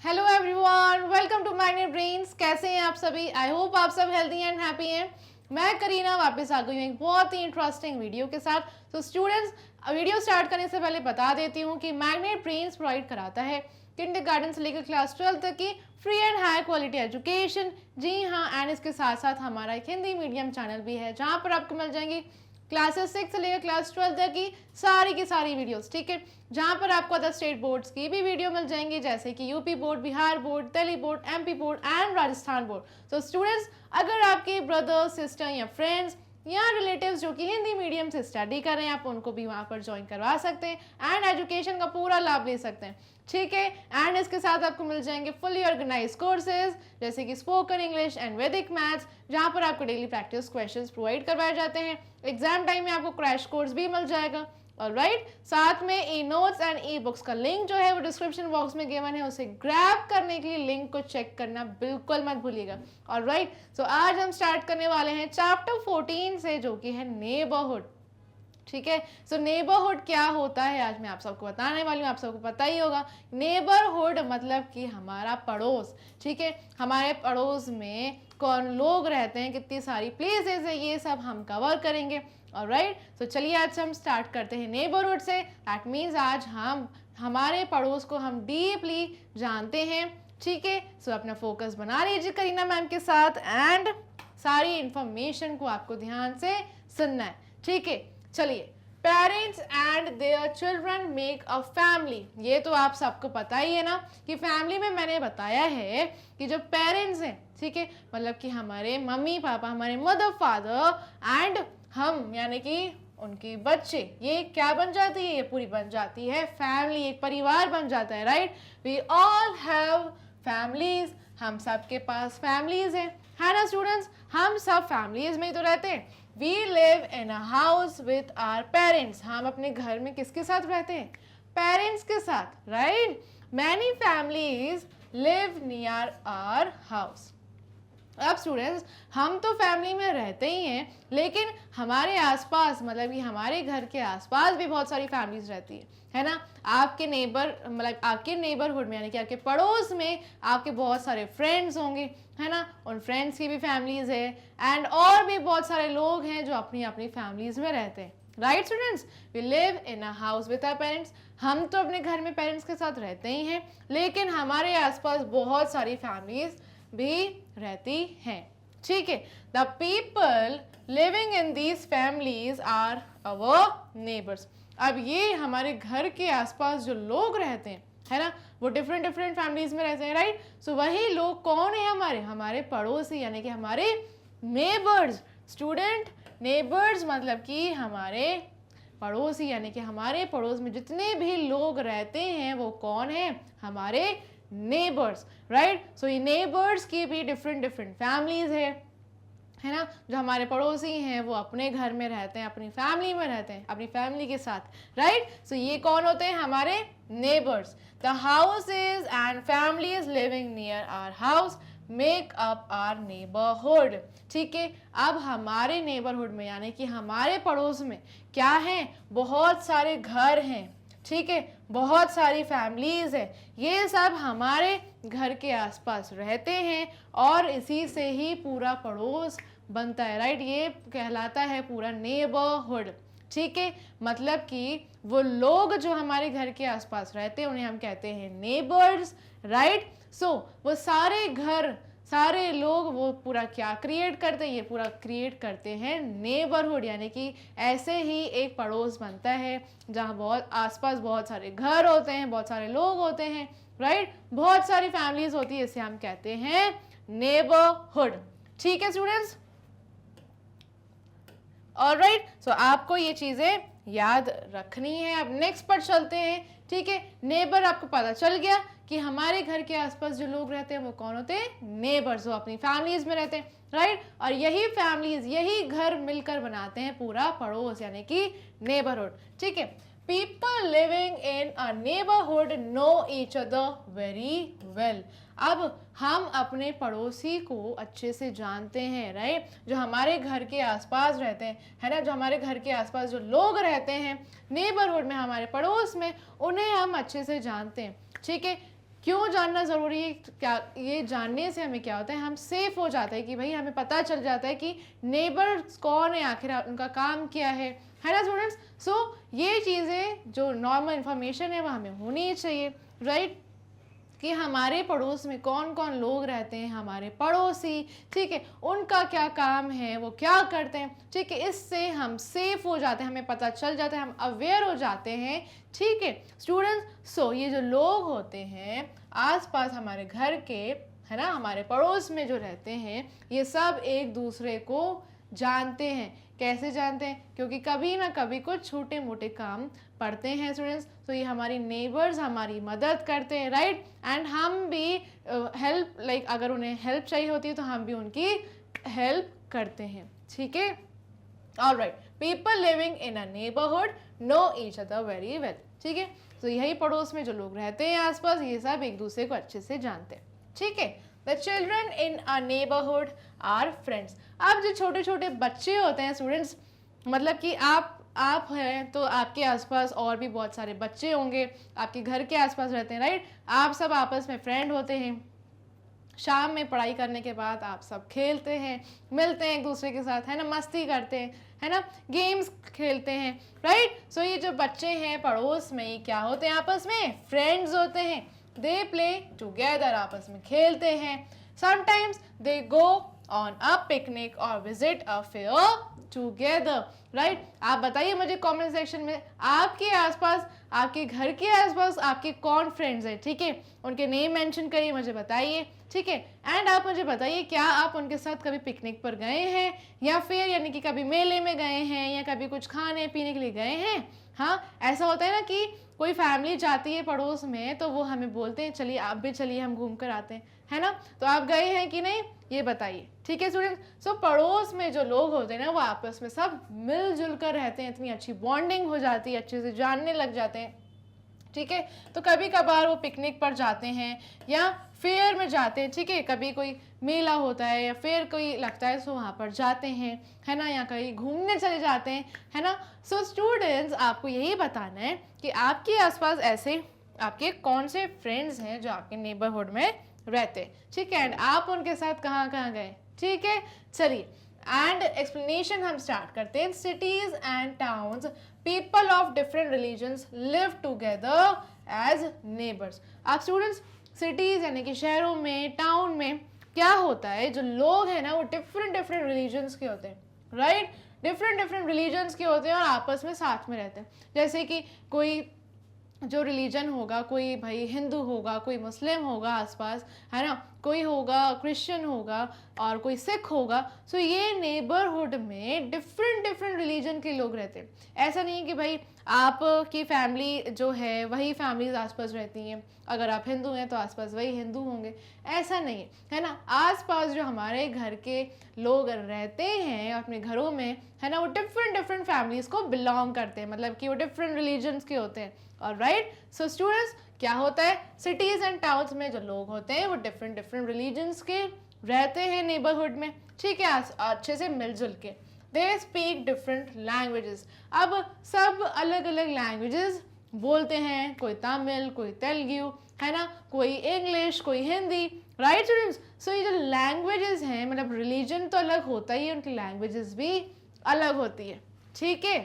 Hello everyone, welcome to Magnet Brains. कैसे हैं आप सभी? आई होप आप सब हेल्दी एंड हैप्पी हैं। मैं करीना वापस आ गई हूँ एक बहुत ही इंटरेस्टिंग वीडियो के साथ। तो स्टूडेंट्स, वीडियो स्टार्ट करने से पहले बता देती हूँ कि मैग्नेट ब्रेन्स प्रोवाइड कराता है किंडरगार्टन से लेकर क्लास 12 तक की free and high quality education. जी हाँ, एंड इसके साथ साथ हमारा एक हिंदी मीडियम चैनल भी है जहाँ पर आपको मिल जाएंगी क्लासेस 6 से लेकर क्लास 12 तक की सारी वीडियोस, ठीक है। जहाँ पर आपको अदर स्टेट बोर्ड्स की भी वीडियो मिल जाएंगी, जैसे कि UP board, Bihar board, Delhi board, MP board and Rajasthan board. तो स्टूडेंट्स, अगर आपके ब्रदर, सिस्टर या फ्रेंड्स या रिलेटिव्स जो कि हिंदी मीडियम से स्टडी कर रहे हैं, आप उनको भी वहाँ पर ज्वाइन करवा सकते हैं एंड एजुकेशन का पूरा लाभ ले सकते हैं, ठीक है। एंड इसके साथ आपको मिल जाएंगे फुली ऑर्गेनाइज कोर्सेज जैसे कि स्पोकन इंग्लिश एंड वैदिक मैथ्स, जहाँ पर आपको डेली प्रैक्टिस क्वेश्चंस प्रोवाइड करवाए जाते हैं। एग्जाम टाइम में आपको क्रैश कोर्स भी मिल जाएगा। ऑलराइट, साथ में e notes and e books का लिंक जो है वो डिस्क्रिप्शन बॉक्स में गिवन है, उसे ग्रैब करने के लिए लिंक को चेक करना बिल्कुल मत भूलिएगा। ऑलराइट, सो आज हम स्टार्ट करने वाले हैं चैप्टर 14 से, जो कि है नेबरहुड, ठीक है। सो नेबरहुड क्या होता है आज मैं आप सबको बताने वाली हूँ। आप सबको पता ही होगा, नेबरहुड मतलब कि हमारा पड़ोस, ठीक है। हमारे पड़ोस में कौन लोग रहते हैं, कितनी सारी प्लेसेस है, ये सब हम कवर करेंगे। ऑलराइट, तो चलिए आज हम स्टार्ट करते हैं नेबरहुड से। दैट मीन्स आज हम हमारे पड़ोस को हम डीपली जानते हैं, ठीक है। सो अपना फोकस बना लीजिए करीना मैम के साथ एंड सारी इंफॉर्मेशन को आपको ध्यान से सुनना है, ठीक है। चलिए, parents and their children make a family, ये तो आप सबको पता ही है ना कि फैमिली में मैंने बताया है कि जो पेरेंट्स हैं, ठीक है, मतलब कि हमारे मम्मी पापा, हमारे मदर फादर एंड हम यानी कि उनके बच्चे, ये क्या बन जाती है, ये पूरी बन जाती है फैमिली, एक परिवार बन जाता है। Right, we all have families, हम सब के पास फैमिलीज है ना स्टूडेंट्स। हम सब फैमिलीज में ही तो रहते हैं। We live in a house with our parents, हम अपने घर में किसके साथ रहते हैं? पेरेंट्स के साथ। Right, many families live near our house. अब स्टूडेंट्स, हम तो फैमिली में रहते ही हैं, लेकिन हमारे आसपास मतलब कि हमारे घर के आसपास भी बहुत सारी फैमिलीज रहती है ना। आपके नेबर मतलब आपके नेबरहुड में यानी कि आपके पड़ोस में आपके बहुत सारे फ्रेंड्स होंगे, है ना। उन फ्रेंड्स की भी फैमिलीज है एंड और भी बहुत सारे लोग हैं जो अपनी अपनी फैमिलीज में रहते हैं। Right students, we live in a house with our parents, हम तो अपने घर में पेरेंट्स के साथ रहते ही हैं, लेकिन हमारे आसपास बहुत सारी फैमिलीज भी रहती हैं, ठीक है। The people living in these families are our neighbours. अब ये हमारे घर के आसपास जो लोग रहते हैं, है ना, वो डिफरेंट डिफरेंट फैमिलीज में रहते हैं। राइट, सो वही लोग कौन है? हमारे पड़ोसी यानी कि हमारे नेबर्स। स्टूडेंट, नेबर्स मतलब कि हमारे पड़ोसी यानी कि हमारे पड़ोस में जितने भी लोग रहते हैं वो कौन है? हमारे नेबर्स। राइट, सो ये नेबर्स की भी डिफरेंट डिफरेंट फैमिलीज है ना। जो हमारे पड़ोसी हैं वो अपने घर में रहते हैं, अपनी फैमिली में रहते हैं, अपनी फैमिली के साथ। राइट, सो ये कौन होते हैं? हमारे neighbours. The houses and families living near our house make up our neighbourhood, ठीक है। अब हमारे नेबरहुड में यानी कि हमारे पड़ोस में क्या है? बहुत सारे घर हैं, ठीक है, बहुत सारी फैमिलीज है, ये सब हमारे घर के आसपास रहते हैं और इसी से ही पूरा पड़ोस बनता है। राइट, ये कहलाता है पूरा नेबरहुड, ठीक है। मतलब कि वो लोग जो हमारे घर के आसपास रहते हैं उन्हें हम कहते हैं नेबर्स। राइट, सो वो सारे घर, सारे लोग वो पूरा क्या क्रिएट करते हैं? ये पूरा क्रिएट करते हैं नेबरहुड, यानी कि ऐसे ही एक पड़ोस बनता है जहाँ बहुत आसपास बहुत सारे घर होते हैं, बहुत सारे लोग होते हैं। राइट, बहुत सारी फैमिलीज होती है, इसे हम कहते हैं नेबरहुड, ठीक है स्टूडेंट्स। ऑलराइट, सो आपको ये चीजें याद रखनी है। अब नेक्स्ट पर चलते हैं, ठीक है। नेबर आपको पता चल गया कि हमारे घर के आसपास जो लोग रहते हैं वो कौन होते हैं? नेबर्स, वो अपनी फैमिलीज में रहते हैं। राइट, और यही फैमिलीज, यही घर मिलकर बनाते हैं पूरा पड़ोस यानी कि नेबरहुड, ठीक है। People living in a neighbourhood know each other very well. अब हम अपने पड़ोसी को अच्छे से जानते हैं। राइट, जो हमारे घर के आसपास रहते हैं, है ना, जो हमारे घर के आसपास जो लोग रहते हैं नेबरहुड में, हमारे पड़ोस में, उन्हें हम अच्छे से जानते हैं, ठीक है। क्यों जानना ज़रूरी है? क्या ये जानने से हमें क्या होता है, हम सेफ हो जाते हैं कि भाई हमें पता चल जाता है कि नेबर्स कौन है, आखिर उनका काम क्या है ना स्टूडेंट्स। सो ये चीज़ें जो नॉर्मल इन्फॉर्मेशन है वो हमें होनी चाहिए, राइट, कि हमारे पड़ोस में कौन कौन लोग रहते हैं, हमारे पड़ोसी, ठीक है, उनका क्या काम है, वो क्या करते हैं, ठीक है, इससे हम सेफ हो जाते हैं, हमें पता चल जाता है, हम अवेयर हो जाते हैं, ठीक है स्टूडेंट्स। सो ये जो लोग होते हैं आसपास हमारे घर के, है ना, हमारे पड़ोस में जो रहते हैं, ये सब एक दूसरे को जानते हैं। कैसे जानते हैं? क्योंकि कभी ना कभी कुछ छोटे मोटे काम पढ़ते हैं स्टूडेंट्स, तो ये हमारी नेबर्स हमारी मदद करते हैं, राइट, एंड हम भी हेल्प, लाइक अगर उन्हें हेल्प चाहिए होती है तो हम भी उनकी हेल्प करते हैं, ठीक है। Alright, people living in a neighbourhood know each other very well, ठीक है। तो यही पड़ोस में जो लोग रहते हैं आसपास, ये सब एक दूसरे को अच्छे से जानते हैं, ठीक है। The children in a neighbourhood are friends. अब जो छोटे छोटे बच्चे होते हैं स्टूडेंट्स, मतलब कि आप हैं तो आपके आसपास और भी बहुत सारे बच्चे होंगे, आपके घर के आसपास रहते हैं, राइट। आप सब आपस में फ्रेंड होते हैं, शाम में पढ़ाई करने के बाद आप सब खेलते हैं, मिलते हैं एक दूसरे के साथ, है ना, मस्ती करते हैं, है ना, गेम्स खेलते हैं, राइट। सो ये जो बच्चे हैं पड़ोस में, ये क्या होते हैं? आपस में फ्रेंड्स होते हैं। दे प्ले टुगेदर, आपस में खेलते हैं। Sometimes they go on a picnic और visit a fair together, right. आप बताइए मुझे कमेंट सेक्शन में, आपके आसपास, आपके घर के आसपास आपके कौन फ्रेंड्स हैं, ठीक है, उनके नेम मेंशन करिए, मुझे बताइए, ठीक है। एंड आप मुझे बताइए क्या आप उनके साथ कभी पिकनिक पर गए हैं, या फिर यानी कि कभी मेले में गए हैं, या कभी कुछ खाने पीने के लिए गए हैं। हाँ, ऐसा होता है ना कि कोई फैमिली जाती है पड़ोस में तो वो हमें बोलते हैं चलिए आप भी चलिए, हम घूम कर आते हैं, है ना। तो आप गए हैं कि नहीं, ये बताइए, ठीक है स्टूडेंट। सो पड़ोस में जो लोग होते हैं ना, वो आपस में सब मिलजुल कर रहते हैं, इतनी अच्छी बॉन्डिंग हो जाती है, अच्छे से जानने लग जाते हैं, ठीक है। तो कभी कभार वो पिकनिक पर जाते हैं या फेयर में जाते हैं, ठीक है, कभी कोई मेला होता है या फेयर कोई लगता है, सो वहाँ पर जाते हैं, है ना, या कहीं घूमने चले जाते हैं, है ना। सो स्टूडेंट्स, आपको यही बताना है कि आपके आसपास ऐसे आपके कौन से फ्रेंड्स हैं जो आपके नेबरहुड में रहते हैं, ठीक है, एंड आप उनके साथ कहाँ कहाँ गए, ठीक है। चलिए, एंड एक्सप्लेनेशन हम स्टार्ट करते हैं। Cities and towns, people of different religions live together as neighbours. आप स्टूडेंट्स, सिटीज यानी कि शहरों में, टाउन में क्या होता है, जो लोग हैं ना वो डिफरेंट डिफरेंट रिलीजन्स के होते हैं, राइट, डिफरेंट डिफरेंट रिलीजन्स के होते हैं और आपस में साथ में रहते हैं। जैसे कि कोई जो रिलीजन होगा, कोई भाई हिंदू होगा, कोई मुस्लिम होगा आसपास, है ना, कोई होगा क्रिश्चियन होगा और कोई सिख होगा। सो ये नेबरहुड में डिफरेंट डिफरेंट रिलीजन के लोग रहते हैं। ऐसा नहीं है कि भाई आपकी फैमिली जो है वही फैमिलीज आसपास रहती हैं, अगर आप हिंदू हैं तो आसपास वही हिंदू होंगे, ऐसा नहीं है, है ना। आसपास जो हमारे घर के लोग रहते हैं अपने घरों में, है ना, वो डिफरेंट डिफरेंट फैमिलीज को बिलोंग करते हैं, मतलब कि वो डिफरेंट रिलीजन्स के होते हैं। और राइट, सो स्टूडेंट्स, क्या होता है, सिटीज एंड टाउन्स में जो लोग होते हैं वो डिफरेंट डिफरेंट रिलीजन्स के रहते हैं नेबरहुड में, ठीक है, अच्छे से मिलजुल के। They speak different languages. अब सब अलग अलग लैंग्वेजेस बोलते हैं, कोई तमिल, कोई तेलुगु, है ना, कोई इंग्लिश, कोई हिंदी, राइट स्टूडेंट्स। सो ये जो लैंग्वेजेस हैं, मतलब रिलीजन तो अलग होता ही है, उनकी लैंग्वेजेस भी अलग होती है, ठीक है।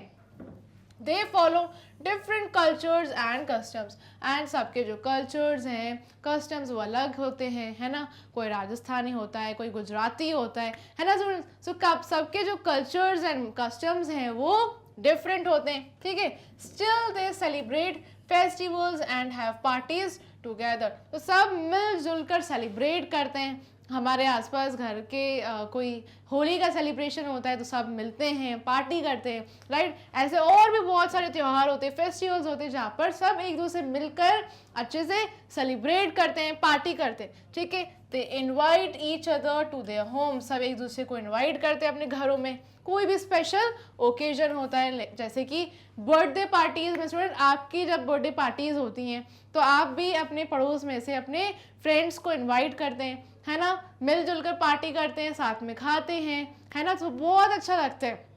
They follow different cultures and customs, and सबके जो कल्चर्स हैं, कस्टम्स, वो अलग होते हैं, है ना। कोई राजस्थानी होता है, कोई गुजराती होता है ना स्टूडेंट्स। सो कब सबके जो कल्चर्स एंड कस्टम्स हैं वो डिफरेंट होते हैं, ठीक है। Still they celebrate festivals and have parties together. तो सब मिलजुल कर सेलिब्रेट करते हैं। हमारे आसपास घर के कोई होली का सेलिब्रेशन होता है तो सब मिलते हैं, पार्टी करते हैं, राइट। ऐसे और भी बहुत सारे त्यौहार होते हैं, फेस्टिवल्स होते हैं, जहाँ पर सब एक दूसरे मिलकर अच्छे से सेलिब्रेट करते हैं, पार्टी करते हैं, ठीक है। They invite each other to their home, सब एक दूसरे को इनवाइट करते हैं अपने घरों में। कोई भी स्पेशल ओकेजन होता है, जैसे कि बर्थडे पार्टीज में, स्टूडेंट आपकी जब बर्थडे पार्टीज होती हैं तो आप भी अपने पड़ोस में से अपने फ्रेंड्स को इनवाइट करते हैं, है ना, मिलजुल कर पार्टी करते हैं, साथ में खाते हैं, है ना, तो बहुत अच्छा लगता है।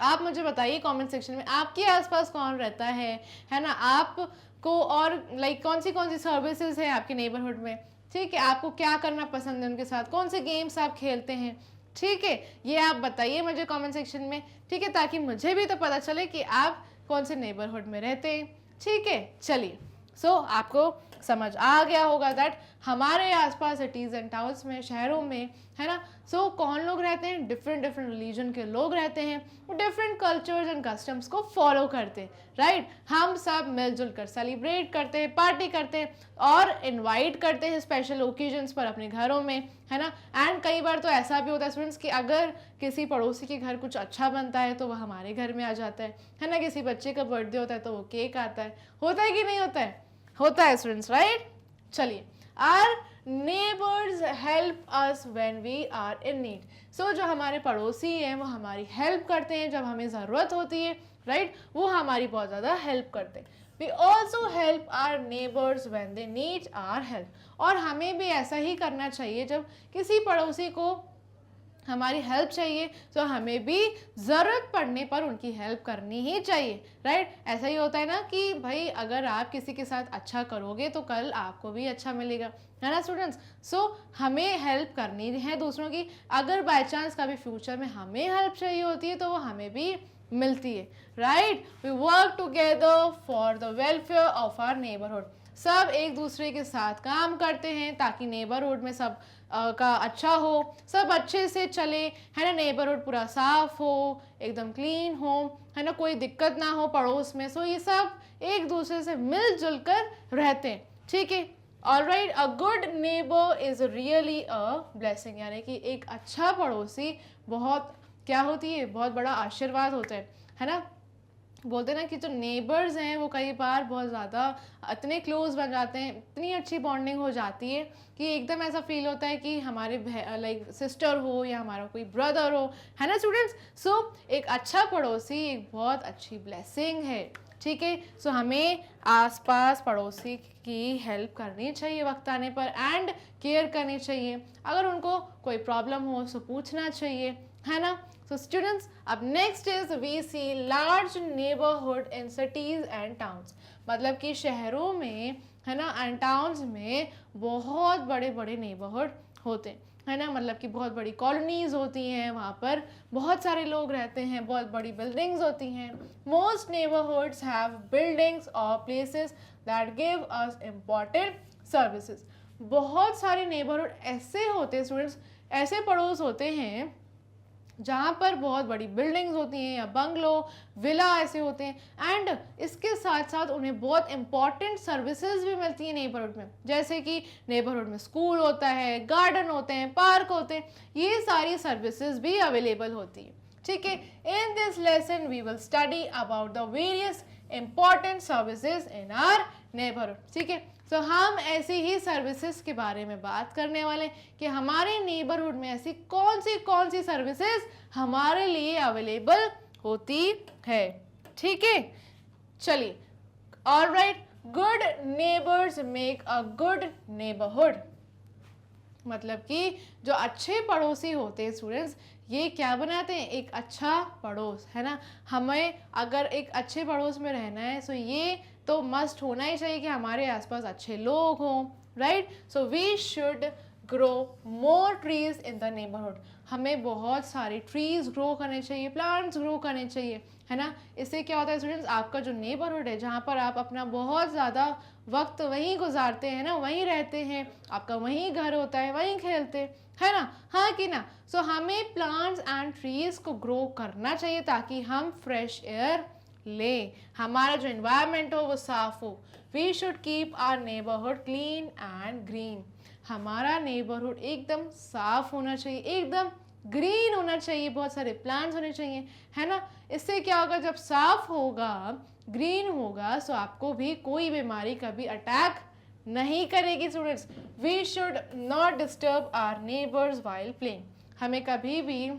आप मुझे बताइए कमेंट सेक्शन में आपके आसपास कौन रहता है ना, आप को और लाइक कौन सी सर्विसेज है आपके नेबरहुड में, ठीक है, आपको क्या करना पसंद है उनके साथ, कौन से गेम्स आप खेलते हैं, ठीक है, ये आप बताइए मुझे कमेंट सेक्शन में, ठीक है, ताकि मुझे भी तो पता चले कि आप कौन से नेबरहुड में रहते हैं, ठीक है। चलिए, सो आपको समझ आ गया होगा दैट हमारे आसपास सिटीज़ एंड टाउन्स में, शहरों में, है ना, सो कौन लोग रहते हैं, डिफरेंट रिलीजन के लोग रहते हैं, वो डिफरेंट कल्चर्स एंड कस्टम्स को फॉलो करते हैं, राइट। हम सब मिलजुल कर सेलिब्रेट करते हैं, पार्टी करते हैं और इनवाइट करते हैं स्पेशल ओकेजन्स पर अपने घरों में, है ना। एंड कई बार तो ऐसा भी होता है स्टूडेंट्स कि अगर किसी पड़ोसी के घर कुछ अच्छा बनता है तो वह हमारे घर में आ जाता है ना, किसी बच्चे का बर्थडे होता है तो वो केक आता है, होता है कि नहीं होता है, होता है स्टूडेंट्स, राइट। चलिए, are neighbours help us when we are in need. So जो हमारे पड़ोसी हैं वो हमारी हेल्प करते हैं जब हमें ज़रूरत होती है, राइट, वो हमारी बहुत ज़्यादा हेल्प करते हैं। We also help our neighbours when they need our help, और हमें भी ऐसा ही करना चाहिए, जब किसी पड़ोसी को हमारी हेल्प चाहिए तो हमें भी ज़रूरत पड़ने पर उनकी हेल्प करनी ही चाहिए, राइट। ऐसा ही होता है ना कि भाई अगर आप किसी के साथ अच्छा करोगे तो कल आपको भी अच्छा मिलेगा, है ना स्टूडेंट्स। सो हमें हेल्प करनी है दूसरों की, अगर बाय चांस कभी फ्यूचर में हमें हेल्प चाहिए होती है तो वो हमें भी मिलती है, right. We work together for the welfare of our neighbourhood. सब एक दूसरे के साथ काम करते हैं ताकि नेबरहुड में सब का अच्छा हो, सब अच्छे से चले, है ना, नेबरहुड पूरा साफ हो, एकदम क्लीन हो, है ना, कोई दिक्कत ना हो पड़ोस में। सो ये सब एक दूसरे से मिलजुल कर रहते हैं, ठीक है। Alright, a good neighbour is really a blessing, यानी कि एक अच्छा पड़ोसी बहुत क्या होती है, बहुत बड़ा आशीर्वाद होता है ना। बोलते हैं ना कि जो नेबर्स हैं वो कई बार बहुत ज़्यादा इतने क्लोज बन जाते हैं, इतनी अच्छी बॉन्डिंग हो जाती है कि एकदम ऐसा फील होता है कि हमारे लाइक सिस्टर हो या हमारा कोई ब्रदर हो, है ना स्टूडेंट्स। सो एक अच्छा पड़ोसी एक बहुत अच्छी ब्लेसिंग है, ठीक है। सो हमें आसपास पड़ोसी की हेल्प करनी चाहिए वक्त आने पर, एंड केयर करनी चाहिए, अगर उनको कोई प्रॉब्लम हो तो पूछना चाहिए, है ना। So students, अब next is we see large neighborhood in cities and towns, मतलब कि शहरों में, है ना, एंड टाउन्स में बहुत बड़े बड़े नेबरहुड होते हैं, है ना, मतलब कि बहुत बड़ी कॉलोनीज होती हैं, वहाँ पर बहुत सारे लोग रहते हैं, बहुत बड़ी बिल्डिंग्स होती हैं। मोस्ट नेबरहुड्स हैव बिल्डिंग्स और places that give us important services. बहुत सारे नेबरहुड ऐसे होते हैं स्टूडेंट्स, ऐसे पड़ोस होते हैं जहाँ पर बहुत बड़ी बिल्डिंग्स होती हैं या बंगलो विला ऐसे होते हैं, एंड इसके साथ साथ उन्हें बहुत इंपॉर्टेंट सर्विसेज भी मिलती हैं नेबरहुड में, जैसे कि नेबरहुड में स्कूल होता है, गार्डन होते हैं, पार्क होते हैं, ये सारी सर्विसेज भी अवेलेबल होती है, ठीक है। In this lesson we will study about the various important services in our neighbourhood, ठीक है। तो हम ऐसी ही सर्विसेज के बारे में बात करने वाले हैं कि हमारे नेबरहुड में ऐसी कौन सी सर्विसेज हमारे लिए अवेलेबल होती है, ठीक है। चलिए, alright, good neighbours make a good neighbourhood, मतलब कि जो अच्छे पड़ोसी होते हैं स्टूडेंट्स, ये क्या बनाते हैं, एक अच्छा पड़ोस, है ना। हमें अगर एक अच्छे पड़ोस में रहना है सो ये तो मस्ट होना ही चाहिए कि हमारे आसपास अच्छे लोग हों, right. So we should grow more trees in the neighbourhood, हमें बहुत सारे ट्रीज ग्रो करने चाहिए, प्लांट्स ग्रो करने चाहिए, है ना। इससे क्या होता है स्टूडेंट्स, आपका जो नेबरहुड है जहाँ पर आप अपना बहुत ज़्यादा वक्त वहीं गुजारते हैं ना, वहीं रहते हैं, आपका वहीं घर होता है, वहीं खेलते हैं, है ना, हाँ कि ना। सो हमें प्लांट्स एंड ट्रीज को ग्रो करना चाहिए ताकि हम फ्रेश एयर ले, हमारा जो इन्वायरमेंट हो वो साफ हो। We should keep our neighbourhood clean and green, हमारा नेबरहुड एकदम साफ होना चाहिए, एकदम ग्रीन होना चाहिए, बहुत सारे प्लांट्स होने चाहिए, है ना। इससे क्या होगा, जब साफ होगा, ग्रीन होगा, सो आपको भी कोई बीमारी कभी अटैक नहीं करेगी students. We should not disturb our neighbours while playing, हमें कभी भी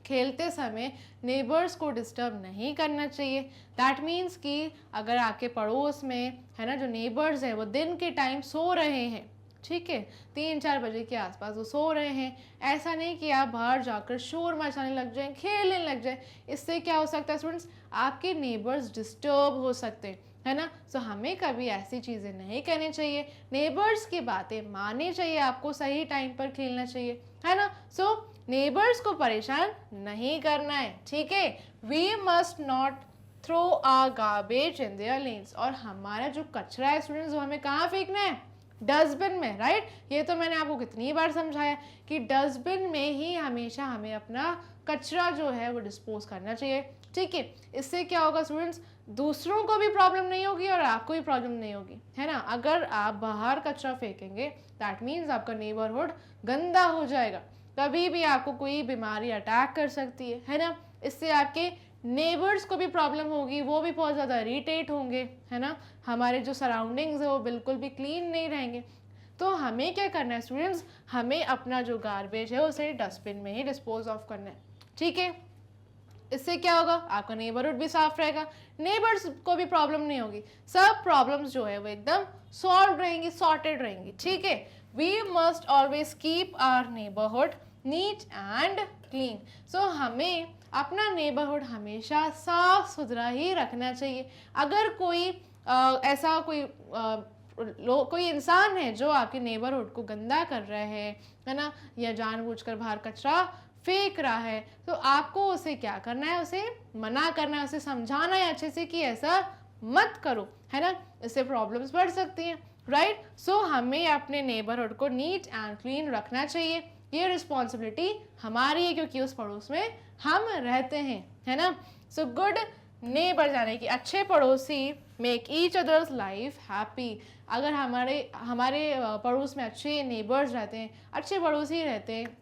खेलते समय नेबर्स को डिस्टर्ब नहीं करना चाहिए। दैट मीन्स कि अगर आपके पड़ोस में, है ना, जो नेबर्स हैं वो दिन के टाइम सो रहे हैं, ठीक है, 3-4 बजे के आसपास वो सो रहे हैं, ऐसा नहीं कि आप बाहर जाकर शोर मचाने लग जाएं, खेलने लग जाएं। इससे क्या हो सकता है स्टूडेंट्स, आपके नेबर्स डिस्टर्ब हो सकते हैं, है ना। सो हमें कभी ऐसी चीज़ें नहीं करनी चाहिए, नेबर्स की बातें माननी चाहिए, आपको सही टाइम पर खेलना चाहिए, है ना। सो नेबर्स को परेशान नहीं करना है, ठीक है। We must not throw our garbage in their lanes, और हमारा जो कचरा है स्टूडेंट्स वो हमें कहाँ फेंकना है, डस्टबिन में, राइट। ये तो मैंने आपको कितनी बार समझाया कि डस्टबिन में ही हमेशा हमें अपना कचरा जो है वो डिस्पोज करना चाहिए, ठीक है। इससे क्या होगा स्टूडेंट्स, दूसरों को भी प्रॉब्लम नहीं होगी और आपको भी प्रॉब्लम नहीं होगी, है ना। अगर आप बाहर कचरा फेंकेंगे दैट मीन्स आपका नेबरहुड गंदा हो जाएगा, कभी भी आपको कोई बीमारी अटैक कर सकती है ना। इससे आपके नेबर्स को भी प्रॉब्लम होगी, वो भी बहुत ज़्यादा इरिटेट होंगे, है ना। हमारे जो सराउंडिंग्स है वो बिल्कुल भी क्लीन नहीं रहेंगे। तो हमें क्या करना है स्टूडेंट्स, हमें अपना जो गार्बेज है उसे डस्टबिन में ही डिस्पोज ऑफ करना है, ठीक है। इससे क्या होगा, आपका नेबरहुड भी साफ रहेगा, नेबर्स को भी प्रॉब्लम नहीं होगी, सब प्रॉब्लम्स जो है वो एकदम सॉल्व रहेंगी, सॉर्टेड रहेंगी, ठीक है। We must always keep our neighbourhood neat and clean. So हमें अपना नेबरहुड हमेशा साफ सुथरा ही रखना चाहिए। अगर कोई ऐसा कोई इंसान है जो आपके नेबरहुड को गंदा कर रहा है ना, या जानबूझकर बाहर कचरा फेंक रहा है, तो आपको उसे क्या करना है, उसे मना करना है, उसे समझाना है अच्छे से कि ऐसा मत करो, है ना। इससे प्रॉब्लम्स बढ़ सकती हैं, राइट। सो हमें अपने नेबरहुड को नीट एंड क्लीन रखना चाहिए, ये रिस्पॉन्सिबिलिटी हमारी है क्योंकि उस पड़ोस में हम रहते हैं, है ना। सो गुड नेबर यानी कि अच्छे पड़ोसी make each others life happy. अगर हमारे पड़ोस में अच्छे नेबर्स रहते हैं, अच्छे पड़ोसी रहते हैं,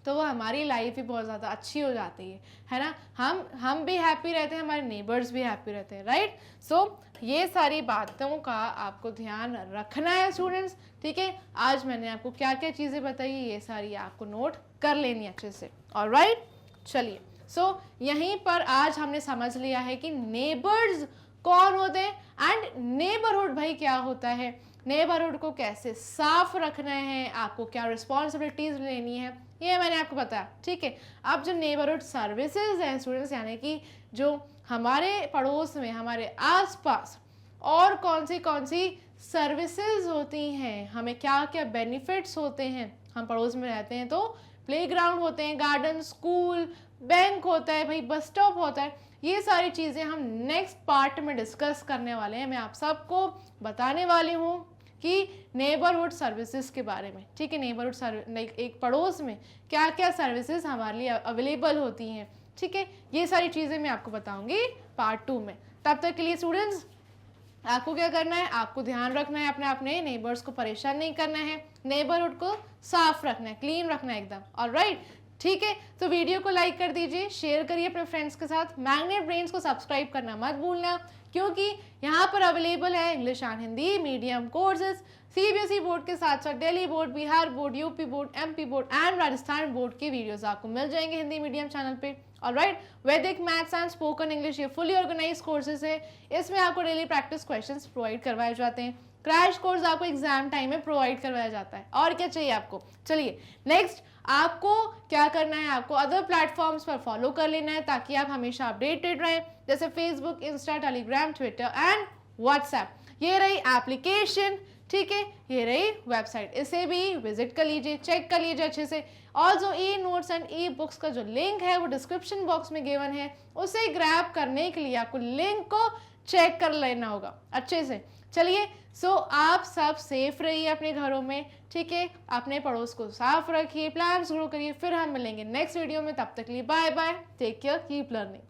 तो वो हमारी लाइफ भी बहुत ज़्यादा अच्छी हो जाती है ना। हम भी हैप्पी रहते हैं, हमारे नेबर्स भी हैप्पी रहते हैं, राइट। सो ये सारी बातों का आपको ध्यान रखना है स्टूडेंट्स, ठीक है। आज मैंने आपको क्या क्या चीज़ें बताई ये सारी आपको नोट कर लेनी अच्छे से, ऑलराइट। चलिए, सो यहीं पर आज हमने समझ लिया है कि नेबर्स कौन होते हैं एंड नेबरहुड भाई क्या होता है, नेबरहुड को कैसे साफ रखना है, आपको क्या रिस्पॉन्सिबिलिटीज लेनी है, ये मैंने आपको बताया, ठीक है। अब जो नेबरहुड सर्विसेज हैं स्टूडेंट्स, यानी कि जो हमारे पड़ोस में हमारे आसपास और कौन सी सर्विसेज होती हैं, हमें क्या क्या बेनिफिट्स होते हैं, हम पड़ोस में रहते हैं तो प्लेग्राउंड होते हैं, गार्डन, स्कूल, बैंक होता है भाई, बस स्टॉप होता है, ये सारी चीज़ें हम नेक्स्ट पार्ट में डिस्कस करने वाले हैं। मैं आप सबको बताने वाली हूँ कि नेबरहुड सर्विसेज के बारे में, ठीक है। नेबरहुड एक पड़ोस में क्या क्या सर्विसेज हमारे लिए अवेलेबल होती हैं, ठीक है। ये सारी चीज़ें मैं आपको बताऊंगी पार्ट 2 में। तब तक के लिए स्टूडेंट्स आपको क्या करना है, आपको ध्यान रखना है, अपने नेबर्स को परेशान नहीं करना है, नेबरहुड को साफ रखना है, क्लीन रखना है एकदम, ऑलराइट, ठीक है। तो वीडियो को लाइक कर दीजिए, शेयर करिए अपने फ्रेंड्स के साथ, मैग्नेट ब्रेन्स को सब्सक्राइब करना मत भूलना, क्योंकि यहाँ पर अवेलेबल है English and Hindi medium courses, CBSE board के साथ साथ Delhi board, Bihar board, UP board, MP board and Rajasthan board के वीडियोस आपको मिल जाएंगे हिंदी मीडियम चैनल पे, ऑलराइट। वैदिक मैथ्स एंड स्पोकन इंग्लिश ये फुली ऑर्गेनाइज कोर्सेज है, इसमें आपको डेली प्रैक्टिस क्वेश्चंस प्रोवाइड करवाए जाते हैं, क्रैश कोर्स आपको एग्जाम टाइम में प्रोवाइड करवाया जाता है, और क्या चाहिए आपको। चलिए नेक्स्ट आपको क्या करना है, आपको अदर प्लेटफॉर्म्स पर फॉलो कर लेना है ताकि आप हमेशा अपडेटेड रहें, जैसे Facebook, Insta, Telegram, Twitter and WhatsApp. ये रही एप्लीकेशन, ठीक है, ये रही वेबसाइट, इसे भी विजिट कर लीजिए, चेक कर लीजिए अच्छे से। और जो e notes and e books का जो लिंक है वो डिस्क्रिप्शन बॉक्स में गिवन है, उसे ग्रैब करने के लिए आपको लिंक को चेक कर लेना होगा अच्छे से। चलिए, सो आप सब सेफ रहिए अपने घरों में, ठीक है, अपने पड़ोस को साफ रखिए, प्लान्स ग्रो करिए, फिर हम मिलेंगे नेक्स्ट वीडियो में, तब तक के लिए bye bye, take care, keep learning.